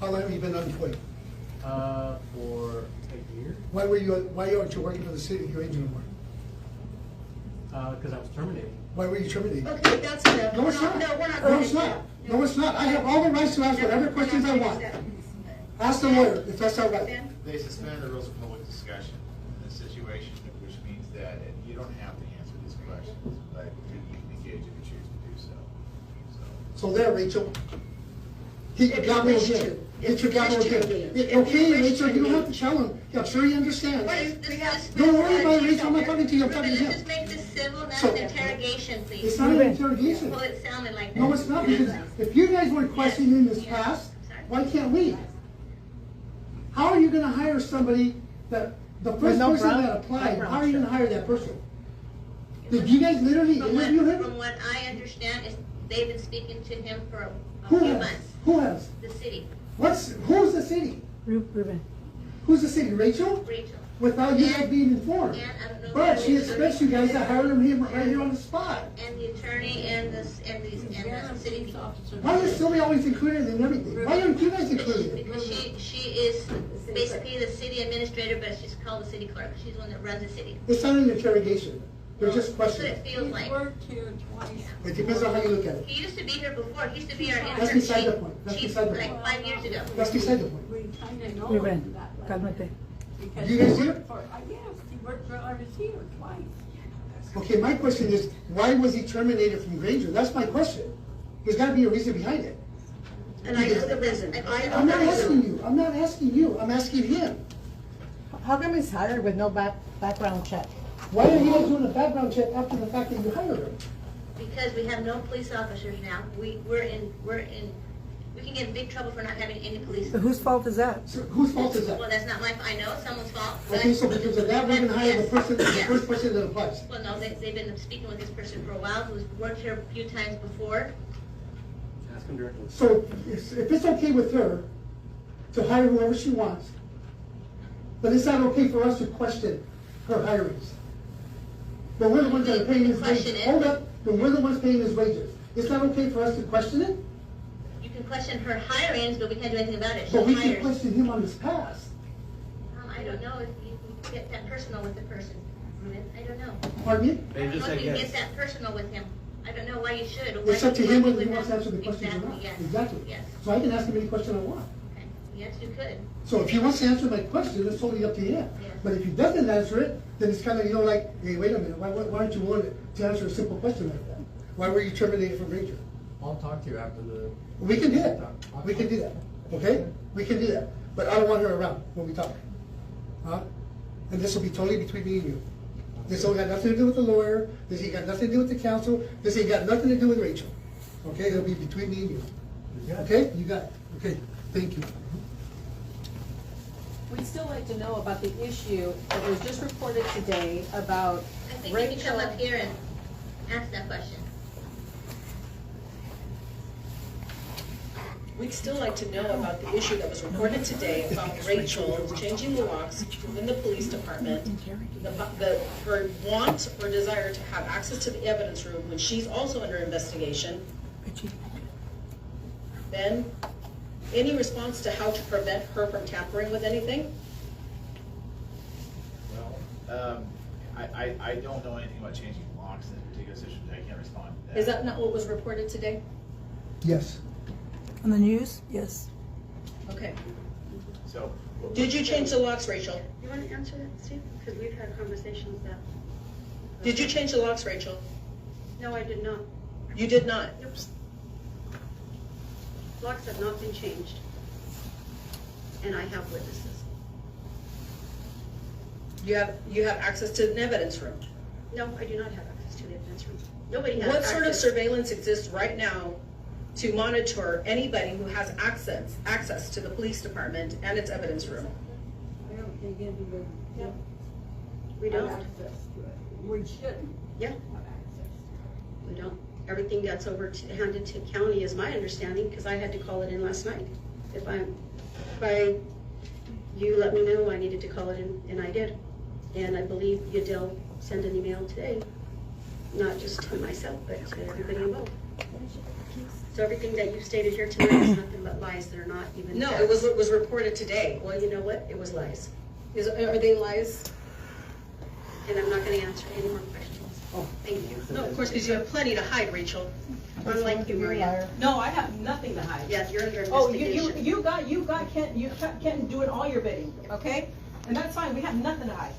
How long have you been unemployed? For a year, Why aren't you working for the city of Grange anymore? because I was terminated. Why were you terminated? Okay, that's enough. No, it's not. No, we're not. No, it's not. No, it's not. I have all the rights to ask whatever questions I want. Ask the lawyer if that's all right. They suspended the rules of public discussion in this situation, which means that you don't have to answer these questions, but you can engage if you choose to do so. So there, Rachel. Hit your gavel If you wish again. to. Hit your gavel If you wish to again. engage. Okay, If you wish Rachel, to you don't have to engage. tell him. I'm sure he understands. Don't Don't worry about it, Rachel. I'm not talking to you. I'm talking to Let's him. just make this civil, not So- an interrogation, please. It's not an interrogation. Well, it sounded like that. No, it's not, because if you guys weren't questioning this past, why can't we? How are you gonna hire somebody that, the first no person brown- that applied, no how are you gonna hire that person? Did you guys literally From interview him? what I understand is they've been speaking to him for a Who few has? months. Who has? The city, Who's the city? Ruben. Who's the city? Rachel? Rachel. Without you guys being informed. And I don't know. But she expects you guys to hire him right here on the spot. And the attorney and the city people. Why is Sylvia always included in everything? Why aren't you guys included? Because she is basically the city administrator, but she's called the city clerk. She's the one that runs the city. It's not an interrogation. They're just That's what questions. it feels like. Worked here twice. It depends on how you look at it. He used to be here before. He used to be our intern. That's beside the point. That's chief, beside the like point. 5 years ago. That's beside the point. We kinda know Ruben, him that way. cálmate. Because You guys he here? worked for, yes, he worked for RC twice. Okay, my question is, why was he terminated from Granger? That's my question. There's gotta be a reason behind it. And I know the reason. I'm not asking you. I'm not asking you. I'm asking him. How come he's hired with no background check? Why are you guys doing a background check after the fact that you hired him? Because we have no police officers now. We can get in big trouble for not having any police. So whose fault is that? So whose fault is Well, that? that's not my, I know it's someone's fault. but- Okay, so because of that, we're gonna hire the Yes, person, the yes. first person that applies. Well, no, they've been speaking with this person for a while, who's worked here a few times before. Ask him directly. So if it's okay with her to hire whoever she wants, but it's not okay for us to question her hirings. But we're the ones that are paying his Question wages. it. Hold up, but we're the ones paying his wages. It's not okay for us to question it, You can question her hirings, but we can't do anything about it. She but we can hires. question him on his past. I don't know if you can get that personal with the person. Ruben. I don't know. Pardon me? I They don't just know said if you can yes. get that personal with him. I don't know why you should. or It's why up to you him would whether he with wants to him. answer the questions or Exactly, not. yes. Exactly. Yes. So I can ask him any question I want. Okay. Yes, you could. So if he wants to answer my question, it's totally up to him. Yes. But if he doesn't answer it, then it's kind of, like, hey, wait a minute, why aren't you willing to answer a simple question like that? Why were you terminated from Granger? I'll talk to you after the. We can do that. We can do that, okay? We can do that. But I don't want her around when we talk. Huh? And this will be totally between me and you. This ain't got nothing to do with the lawyer. This ain't got nothing to do with the council. This ain't got nothing to do with Rachel. Okay? It'll be between me and you. Okay? You got it. Okay. Thank you. We'd still like to know about the issue that was just reported today about I think you can come Rachel. up here and ask that question. We'd still like to know about the issue that was reported today about Rachel changing the locks within the police department, her want or desire to have access to the evidence room when she's also under investigation. Then, any response to how to prevent her from tampering with anything? Well, I don't know anything about changing locks in this particular situation. I can't respond to that. Is that not what was reported today? Yes. On the news? Yes. Okay. So. Did you change the locks, Rachel? You want to answer that, Steve? Because we've had conversations that. Did you change the locks, Rachel? No, I did not. You did not? Yep. Locks have not been changed. And I have witnesses. You have access to an evidence room? No, I do not have access to the evidence room. Nobody has What sort of access. surveillance exists right now to monitor anybody who has access to the police department and its evidence room? I don't think anybody. No. We don't. Have access to it. We shouldn't Yeah, have access to we don't. Everything gets handed to county is my understanding, because I had to call it in last night. If you let me know I needed to call it in, and I did. And I believe Yadil sent an email today, not just to myself, but to everybody involved. So everything that you've stated here tonight is nothing but lies, they're not even No, facts. it was reported today. Well, you know what, it was lies, Are they lies? and I'm not gonna answer any more questions. Oh. Thank you. No, of course, because you have plenty to hide, Rachel. Unlike you, Maria. No, I have nothing to hide. Yeah, you're under Oh, investigation. you got Kent doing all your bidding, okay? And that's fine, we have nothing to hide.